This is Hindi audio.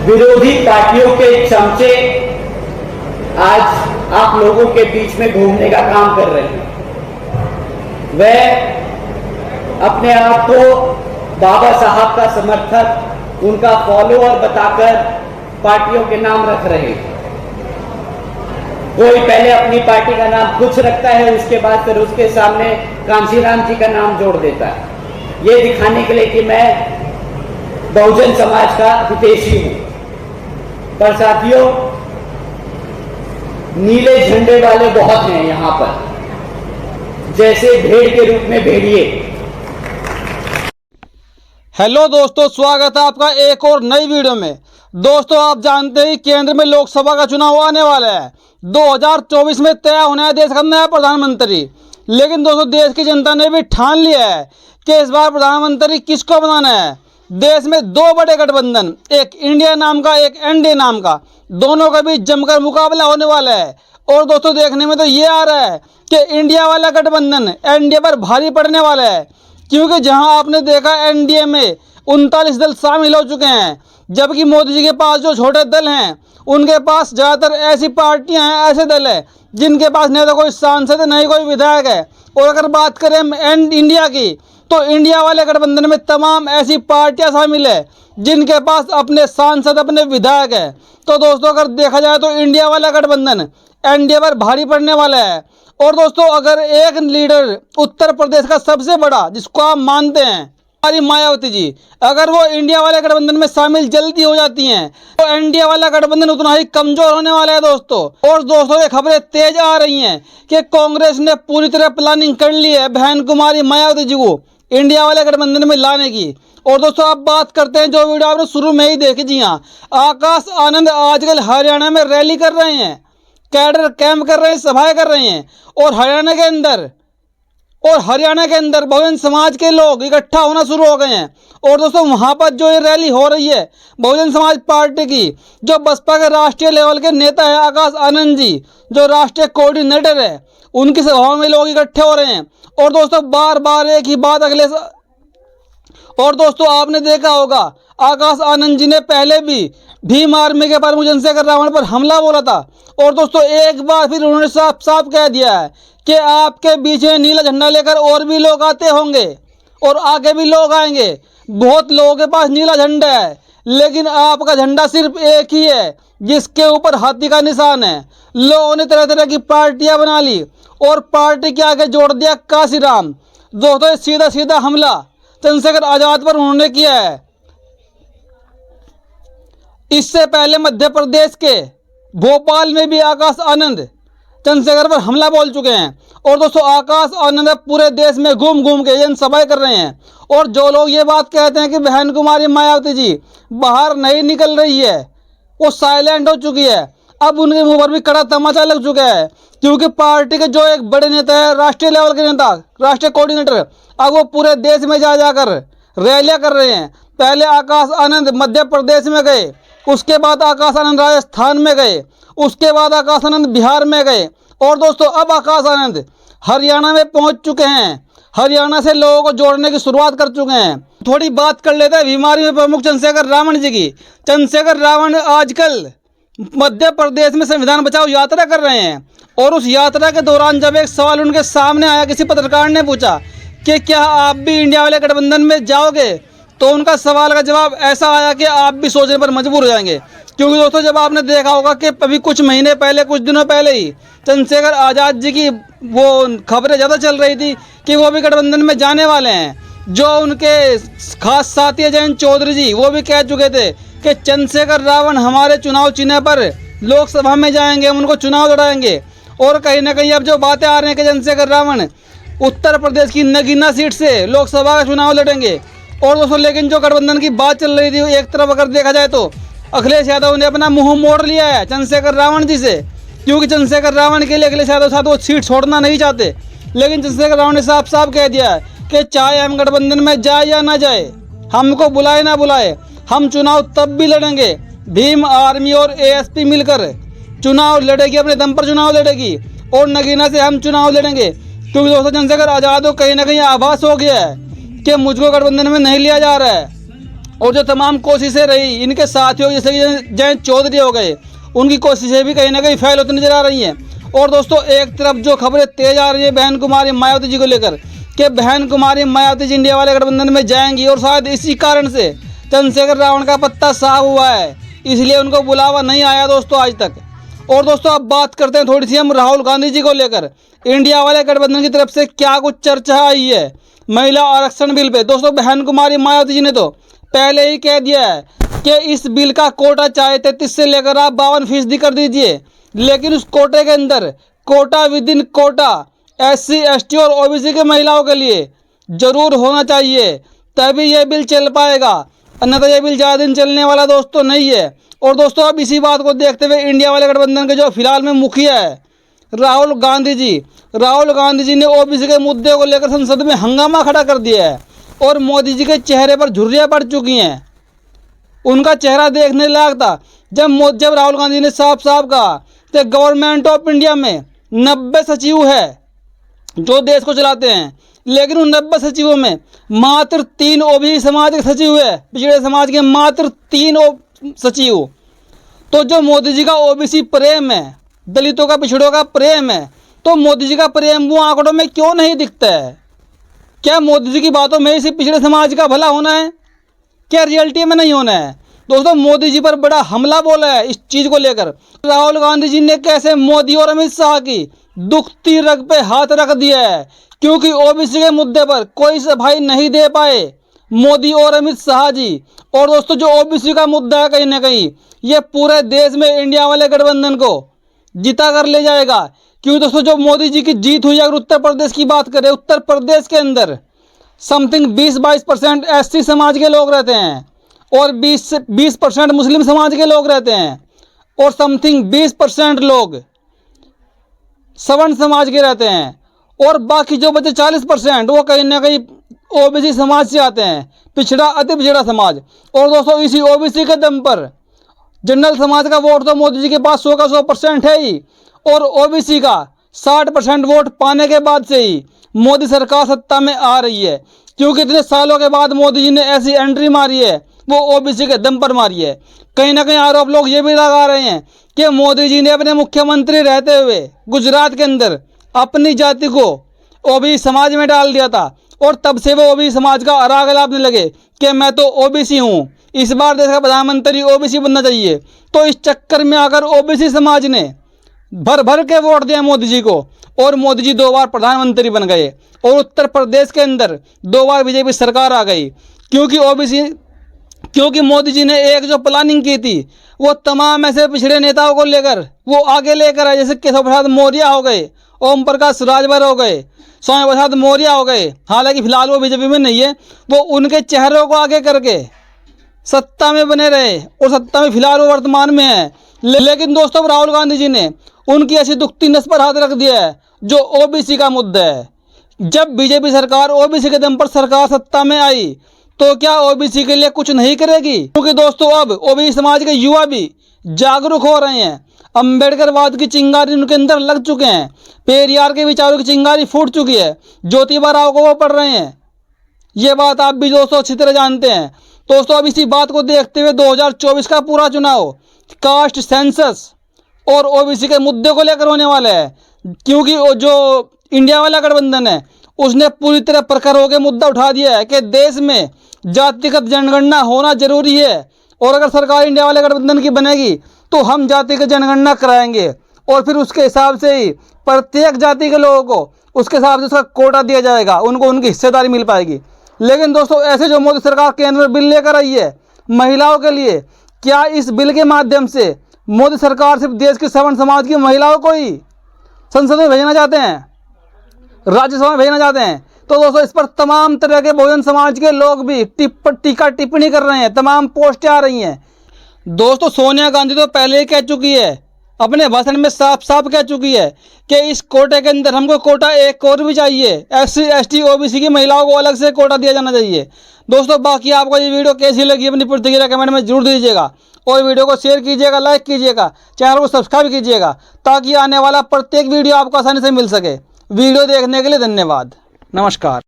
विरोधी पार्टियों के चमचे आज आप लोगों के बीच में घूमने का काम कर रहे हैं। वह अपने आप को बाबा साहब का समर्थक, उनका फॉलोअर बताकर पार्टियों के नाम रख रहे हैं। कोई पहले अपनी पार्टी का नाम कुछ रखता है, उसके बाद फिर उसके सामने कांशीराम जी का नाम जोड़ देता है, ये दिखाने के लिए कि मैं बहुजन समाज का हितैषी हूं। पर साथियों, नीले झंडे वाले बहुत हैं यहां पर, जैसे भेड़ के रूप में भेड़िए। हेलो दोस्तों, स्वागत है आपका एक और नई वीडियो में। दोस्तों, आप जानते हैं केंद्र में लोकसभा का चुनाव आने वाला है। 2024 में तय होना है देश का नया प्रधानमंत्री। लेकिन दोस्तों, देश की जनता ने भी ठान लिया है कि इस बार प्रधानमंत्री किसको बनाना है। देश में दो बड़े गठबंधन, एक इंडिया नाम का, एक एनडीए नाम का, दोनों का भी जमकर मुकाबला होने वाला है। और दोस्तों, देखने में तो ये आ रहा है कि इंडिया वाला गठबंधन एनडीए पर भारी पड़ने वाला है, क्योंकि जहां आपने देखा एनडीए में 39 दल शामिल हो चुके हैं, जबकि मोदी जी के पास जो छोटे दल हैं उनके पास ज़्यादातर ऐसी पार्टियां हैं, ऐसे दल हैं जिनके पास न तो कोई सांसद है, न ही कोई विधायक है। और अगर बात करें इंडिया की, तो इंडिया वाले गठबंधन में तमाम ऐसी पार्टियां शामिल है जिनके पास अपने सांसद, अपने विधायक है। तो दोस्तों, अगर देखा जाए तो इंडिया वाला गठबंधन एनडीए पर भारी पड़ने वाला है। और दोस्तों, अगर एक लीडर उत्तर प्रदेश का सबसे बड़ा, जिसको आप मानते हैं हमारी मायावती जी, अगर वो इंडिया वाले गठबंधन में शामिल जल्दी हो जाती हैं तो एनडीए वाला गठबंधन उतना ही कमजोर होने वाला है दोस्तों। और दोस्तों, ये खबरें तेज आ रही हैं कि कांग्रेस ने पूरी तरह प्लानिंग कर ली है बहन कुमारी मायावती जी को इंडिया वाले गठबंधन में लाने की। और दोस्तों, आप बात करते हैं जो वीडियो आपने शुरू में ही देखी, जी हाँ, आकाश आनंद आजकल हरियाणा में रैली कर रहे हैं, कैडर कैंप कर रहे हैं, सभाएं कर रहे हैं। और हरियाणा के अंदर बहुजन समाज के लोग इकट्ठा होना शुरू हो गए हैं। और दोस्तों, वहां पर जो ये रैली हो रही है बहुजन समाज पार्टी की, जो बसपा के राष्ट्रीय लेवल के नेता है आकाश आनंद जी, जो राष्ट्रीय कोऑर्डिनेटर है, उनकी सभाओं में लोग इकट्ठे हो रहे हैं। और दोस्तों, बार बार एक ही बात और दोस्तों, आपने देखा होगा आकाश आनंद जी ने पहले भी भीम आर्मी के प्रमुख चंद्रशेखर रावण पर हमला बोला था। और दोस्तों, एक बार फिर उन्होंने साफ साफ कह दिया है कि आपके बीच में नीला झंडा लेकर और भी लोग आते होंगे और आगे भी लोग आएंगे। बहुत लोगों के पास नीला झंडा है, लेकिन आपका झंडा सिर्फ एक ही है, जिसके ऊपर हाथी का निशान है। लोगों ने तरह तरह की पार्टियां बना ली और पार्टी के आगे जोड़ दिया काशीराम। दोस्तों, सीधा सीधा हमला चंद्रशेखर आजाद पर उन्होंने किया है। इससे पहले मध्य प्रदेश के भोपाल में भी आकाश आनंद चंद्रशेखर पर हमला बोल चुके हैं। और दोस्तों, आकाश आनंद पूरे देश में घूम घूम के जनसभाएं कर रहे हैं। और जो लोग ये बात कहते हैं कि बहन कुमारी मायावती जी बाहर नहीं निकल रही है, वो साइलेंट हो चुकी है, अब उनके मुंह पर भी कड़ा तमाचा लग चुका है, क्योंकि पार्टी के जो एक बड़े नेता है, राष्ट्रीय लेवल के नेता, राष्ट्रीय कोऑर्डिनेटर, अब वो पूरे देश में जा जाकर रैलियां कर रहे हैं। पहले आकाश आनंद मध्य प्रदेश में गए, उसके बाद आकाश आनंद राजस्थान में गए, उसके बाद आकाश आनंद बिहार में गए। और दोस्तों, अब आकाश आनंद हरियाणा में पहुंच चुके हैं, हरियाणा से लोगों को जोड़ने की शुरुआत कर चुके हैं। थोड़ी बात कर लेते हैं बीमारी में प्रमुख चंद्रशेखर रावण जी की। चंद्रशेखर रावण आजकल मध्य प्रदेश में संविधान बचाओ यात्रा कर रहे हैं। और उस यात्रा के दौरान जब एक सवाल उनके सामने आया, किसी पत्रकार ने पूछा कि क्या आप भी इंडिया वाले गठबंधन में जाओगे, तो उनका सवाल का जवाब ऐसा आया कि आप भी सोचने पर मजबूर हो जाएंगे। क्योंकि दोस्तों, जब आपने देखा होगा कि अभी कुछ महीने पहले, कुछ दिनों पहले ही चंद्रशेखर आजाद जी की वो खबरें ज़्यादा चल रही थी कि वो भी गठबंधन में जाने वाले हैं। जो उनके खास साथी जयंत चौधरी जी, वो भी कह चुके थे कि चंद्रशेखर रावण हमारे चुनाव चिन्ह पर लोकसभा में जाएंगे, हम उनको चुनाव लड़ाएंगे। और कहीं ना कहीं अब जो बातें आ रही हैं कि चंद्रशेखर रावण उत्तर प्रदेश की नगीना सीट से लोकसभा का चुनाव लड़ेंगे। और दोस्तों, लेकिन जो गठबंधन की बात चल रही थी, एक तरफ अगर देखा जाए तो अखिलेश यादव ने अपना मुंह मोड़ लिया है चंद्रशेखर रावण जी से, क्योंकि चंद्रशेखर रावण के लिए अखिलेश यादव साथ वो सीट छोड़ना नहीं चाहते। लेकिन चंद्रशेखर रावण ने साफ साफ कह दिया है कि चाहे हम गठबंधन में जाए या ना जाए, हमको बुलाए ना बुलाए, हम चुनाव तब भी लड़ेंगे। भीम आर्मी और एएसपी मिलकर चुनाव लड़ेगी, अपने दम पर चुनाव लड़ेगी, और नगीना से हम चुनाव लड़ेंगे। क्योंकि दोस्तों, चंद्रशेखर आजाद को कहीं ना कहीं आभास हो गया है कि मुझको गठबंधन में नहीं लिया जा रहा है। और जो तमाम कोशिशें रही इनके साथियों जैसे कि जयंत चौधरी हो गए, उनकी कोशिशें भी कहीं ना कहीं फेल होती नजर आ रही हैं। और दोस्तों एक तरफ जो खबरें तेज आ रही है बहन कुमारी मायावती जी को लेकर कि बहन कुमारी मायावती जी इंडिया वाले गठबंधन में जाएंगी और शायद इसी कारण से चंद्रशेखर रावण का पत्ता साफ हुआ है, इसलिए उनको बुलावा नहीं आया दोस्तों आज तक। और दोस्तों अब बात करते हैं थोड़ी सी हम राहुल गांधी जी को लेकर। इंडिया वाले गठबंधन की तरफ से क्या कुछ चर्चा आई है महिला आरक्षण बिल पे। दोस्तों बहन कुमारी मायावती जी ने तो पहले ही कह दिया है कि इस बिल का कोटा चाहे 33 से लेकर आप 52% कर दीजिए, लेकिन उस कोटे के अंदर quota within quota SC ST और OBC के महिलाओं के लिए जरूर होना चाहिए, तभी यह बिल चल पाएगा, अन्यथा यह बिल ज़्यादा दिन चलने वाला दोस्तों नहीं है। और दोस्तों अब इसी बात को देखते हुए इंडिया वाले गठबंधन के जो फिलहाल में मुखिया है राहुल गांधी जी ने OBC के मुद्दे को लेकर संसद में हंगामा खड़ा कर दिया है और मोदी जी के चेहरे पर झुर्रियाँ पड़ चुकी हैं। उनका चेहरा देखने लायक था जब राहुल गांधी ने साफ साफ कहा कि गवर्नमेंट ऑफ इंडिया में 90 सचिव है जो देश को चलाते हैं, लेकिन उन 90 सचिवों में मात्र 3 OBC समाज के सचिव है, पिछड़े समाज के मात्र 3 सचिव। तो जो मोदी जी का OBC प्रेम है, दलितों का पिछड़ों का प्रेम है, तो मोदी जी का प्रेम वो आंकड़ों में क्यों नहीं दिखता है? क्या मोदी जी की बातों में सिर्फ पिछड़े समाज का भला होना है? क्या रियलिटी में नहीं होना है? दोस्तों मोदी जी पर बड़ा हमला बोला है इस चीज़ को लेकर। राहुल गांधी जी ने कैसे मोदी और अमित शाह की दुखती रग पे हाथ रख दिया है, क्योंकि OBC के मुद्दे पर कोई सफाई नहीं दे पाए मोदी और अमित शाह जी। और दोस्तों जो OBC का मुद्दा है कहीं ना कहीं ये पूरे देश में इंडिया वाले गठबंधन को जीता कर ले जाएगा, क्योंकि दोस्तों जो मोदी जी की जीत हुई, अगर उत्तर प्रदेश की बात करें, उत्तर प्रदेश के अंदर समथिंग 20-22% SC समाज के लोग रहते हैं और 20% मुस्लिम समाज के लोग रहते हैं और समथिंग 20% लोग सवर्ण समाज के रहते हैं और बाकी जो बचे 40% वो कहीं ना कहीं OBC समाज से आते हैं, पिछड़ा अति पिछड़ा समाज। और दोस्तों इसी OBC के दम पर जनरल समाज का वोट तो मोदी जी के पास 100 का 100% है ही, और OBC का 60% वोट पाने के बाद से ही मोदी सरकार सत्ता में आ रही है, क्योंकि इतने सालों के बाद मोदी जी ने ऐसी एंट्री मारी है वो OBC के दम पर मारी है। कहीं ना कहीं आरोप लोग ये भी लगा रहे हैं कि मोदी जी ने अपने मुख्यमंत्री रहते हुए गुजरात के अंदर अपनी जाति को OBC समाज में डाल दिया था और तब से वो OBC समाज का राग लाभने लगे कि मैं तो OBC हूँ, इस बार देश का प्रधानमंत्री OBC बनना चाहिए। तो इस चक्कर में आकर OBC समाज ने भर भर के वोट दिया मोदी जी को और मोदी जी 2 बार प्रधानमंत्री बन गए और उत्तर प्रदेश के अंदर 2 बार BJP सरकार आ गई, क्योंकि मोदी जी ने एक जो प्लानिंग की थी वो तमाम ऐसे पिछड़े नेताओं को लेकर वो आगे लेकर आए, जैसे केशव प्रसाद मौर्य हो गए, ओम प्रकाश राजभर हो गए, स्वामी प्रसाद मौर्य हो गए। हालांकि फिलहाल वो BJP में नहीं है, वो उनके चेहरों को आगे करके सत्ता में बने रहे और सत्ता में फिलहाल वो वर्तमान में है। लेकिन दोस्तों राहुल गांधी जी ने उनकी ऐसी दुखती नस पर हाथ रख दिया है जो OBC का मुद्दा है। जब BJP सरकार OBC के दम पर सरकार सत्ता में आई तो क्या OBC के लिए कुछ नहीं करेगी? क्योंकि दोस्तों अब OBC समाज के युवा भी जागरूक हो रहे हैं, अम्बेडकरवाद की चिंगारी उनके अंदर लग चुके हैं, पेरियार के विचारों की चिंगारी फूट चुकी है, ज्योतिबा राव को वो पढ़ रहे हैं। ये बात आप भी दोस्तों अच्छी तरह जानते हैं। दोस्तों अब इसी बात को देखते हुए 2024 का पूरा चुनाव कास्ट सेंसस और OBC के मुद्दे को लेकर होने वाला है, क्योंकि जो इंडिया वाला गठबंधन है उसने पूरी तरह प्रखर होकर मुद्दा उठा दिया है कि देश में जातिगत जनगणना होना जरूरी है और अगर सरकार इंडिया वाले गठबंधन की बनेगी तो हम जातिगत जनगणना कराएंगे और फिर उसके हिसाब से ही प्रत्येक जाति के लोगों को उसके हिसाब से उसका कोटा दिया जाएगा, उनको उनकी हिस्सेदारी मिल पाएगी। लेकिन दोस्तों ऐसे जो मोदी सरकार केंद्र में बिल लेकर आई है महिलाओं के लिए, क्या इस बिल के माध्यम से मोदी सरकार सिर्फ देश के सवर्ण समाज की महिलाओं को ही संसद में भेजना चाहते हैं, राज्यसभा में भेजना चाहते हैं? तो दोस्तों इस पर तमाम तरह के बहुजन समाज के लोग भी टीका टिप्पणी कर रहे हैं, तमाम पोस्टें आ रही हैं। दोस्तों सोनिया गांधी तो पहले ही कह चुकी है, अपने भाषण में साफ साफ कह चुकी है कि इस कोटे के अंदर हमको कोटा एक और भी चाहिए, SC ST OBC की महिलाओं को अलग से कोटा दिया जाना चाहिए। दोस्तों बाकी आपको ये वीडियो कैसी लगी अपनी प्रतिक्रिया कमेंट में जरूर दीजिएगा और वीडियो को शेयर कीजिएगा, लाइक कीजिएगा, चैनल को सब्सक्राइब कीजिएगा ताकि आने वाला प्रत्येक वीडियो आपको आसानी से मिल सके। वीडियो देखने के लिए धन्यवाद। नमस्कार।